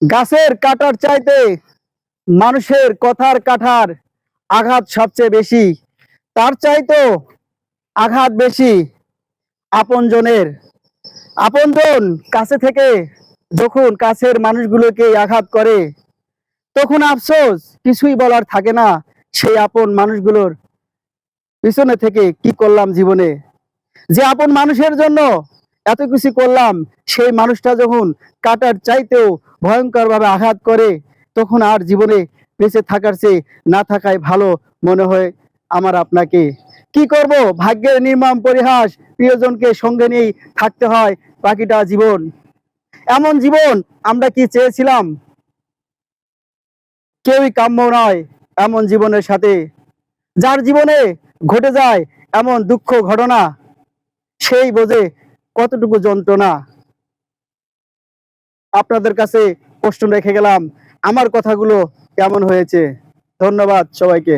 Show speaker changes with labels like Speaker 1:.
Speaker 1: গাছের কাটার চাইতে মানুষের কথার কাটার আঘাত সবচেয়ে বেশি। তার চাইতেও আঘাত বেশি আপনজনের। আপনজন কাছে থেকে যখন কাছের মানুষগুলোকে আঘাত করে, তখন আফসোস কিছুই বলার থাকে না। সেই আপন মানুষগুলোর পিছনে থেকে কি করলাম জীবনে, যে আপন মানুষের জন্য এত কিছু করলাম, সেই মানুষটা যখন কাটার চাইতেও ভয়ঙ্কর ভাবে আঘাত করে, তখন আর জীবনে বেঁচে থাকার চেয়ে না থাকাই ভালো মনে হয় আমার আপনাকে। কি করব, ভাগ্যের নির্মম পরিহাস, প্রিয়জনকে সঙ্গে নিয়েই থাকতে হয় বাকিটা জীবন। এমন জীবন আমরা কি চেয়েছিলাম? কেউই কাম্য নয় এমন জীবনের সাথে। যার জীবনে ঘটে যায় এমন দুঃখ ঘটনা, সেই বোঝে কতটুকু যন্ত্রণা। আপনাদের কাছে প্রশ্ন রেখে গেলাম, আমার কথাগুলো কেমন হয়েছে? ধন্যবাদ সবাইকে।